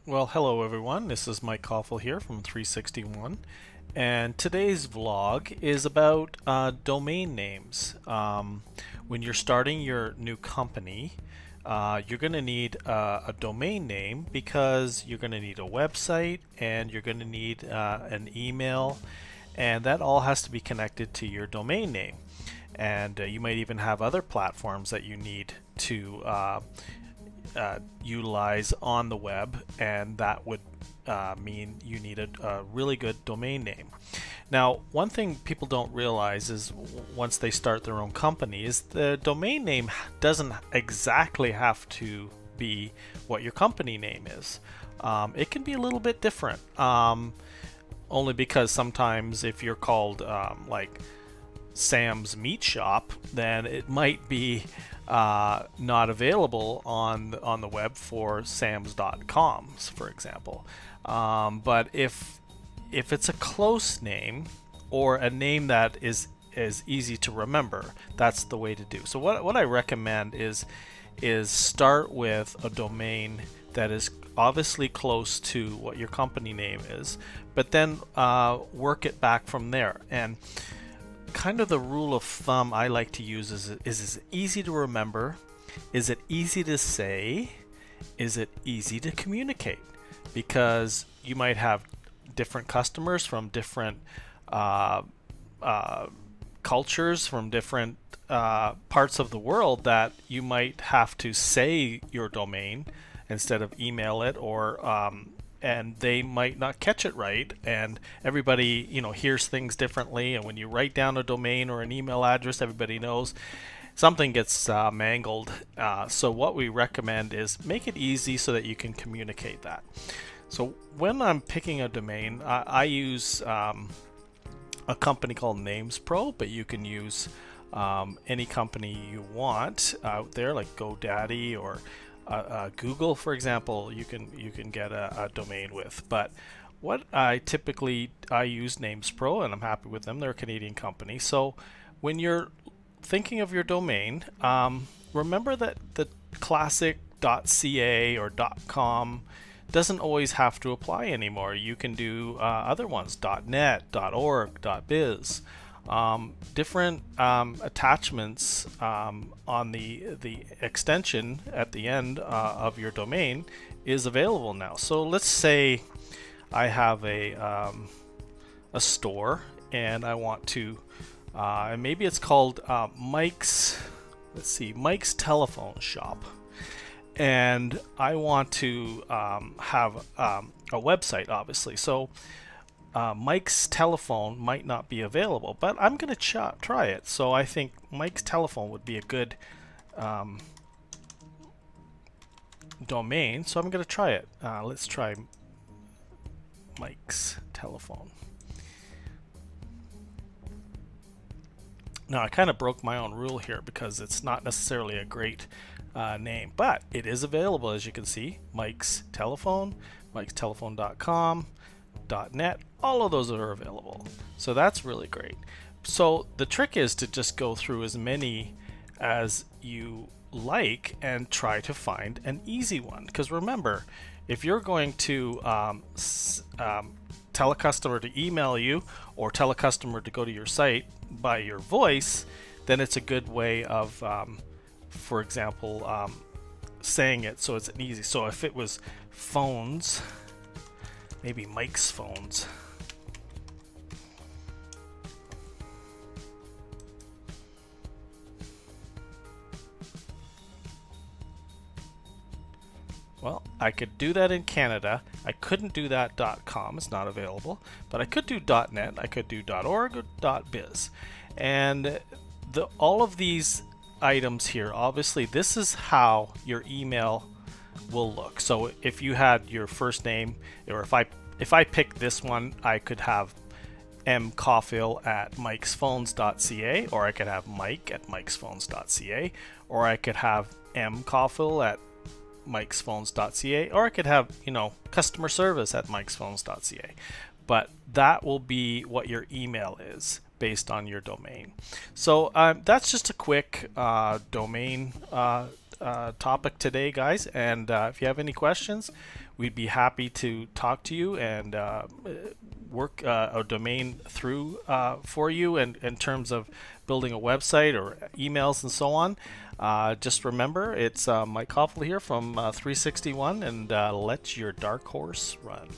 Well, hello everyone. This is Mike Koffel here from 361, and today's vlog is about domain names. When you're starting your new company, you're going to need a domain name because you're going to need a website and you're going to need an email, and that all has to be connected to your domain name. And you might even have other platforms that you need to utilize on the web, and that would mean you need a really good domain name. Now, one thing people don't realize is once they start their own company is the domain name doesn't exactly have to be what your company name is. It can be a little bit different, only because sometimes if you're called like Sam's Meat Shop, then it might be not available on the web for Sam's.com, for example. But if it's a close name or a name that is easy to remember, that's the way to do. So what I recommend is start with a domain that is obviously close to what your company name is, but then work it back from there. And kind of the rule of thumb I like to use is it easy to remember? Is it easy to say? Is it easy to communicate? Because you might have different customers from different cultures, from different parts of the world, that you might have to say your domain instead of email it, or and they might not catch it right, and everybody hears things differently, and when you write down a domain or an email address, everybody knows something gets mangled. So what we recommend is make it easy so that you can communicate that. So when I'm picking a domain, I use a company called namespro, but you can use any company you want out there, like GoDaddy or Google, for example. You can get a domain with. But what I use namespro, and I'm happy with them. They're a Canadian company. So when you're thinking of your domain, remember that the classic .ca or .com doesn't always have to apply anymore. You can do other ones, .net, .org, .biz. Different attachments on the extension at the end of your domain is available now. So let's say I have a store, and I want to and maybe it's called Mike's Telephone Shop, and I want to have a website, obviously. So Mike's Telephone might not be available, but I'm going to try it. So I think Mike's Telephone would be a good domain, so I'm going to try it. Let's try Mike's Telephone. Now, I kind of broke my own rule here because it's not necessarily a great name, but it is available, as you can see. Mike's Telephone, mikestelephone.com, .net, all of those are available. So that's really great. So the trick is to just go through as many as you like and try to find an easy one. Because remember, if you're going to tell a customer to email you or tell a customer to go to your site by your voice, then it's a good way of, for example, saying it so it's an easy. So if it was phones, maybe Mike's Phones. Well, I could do that in Canada. I couldn't do that .com, it's not available, but I could do .net, I could do .org or .biz. And all of these items here, obviously this is how your email will look. So if you had your first name, or if I picked this one, I could have mcoffil at mikesphones.ca, or I could have Mike at mikesphones.ca, or I could have mcoffil at mikesphones.ca, or I could have, customer service at mikesphones.ca. But that will be what your email is based on your domain. So that's just a quick domain topic today, guys. And if you have any questions, we'd be happy to talk to you and work a domain through for you in terms of building a website or emails and so on. Just remember, it's Mike Hoffel here from 361, and let your dark horse run.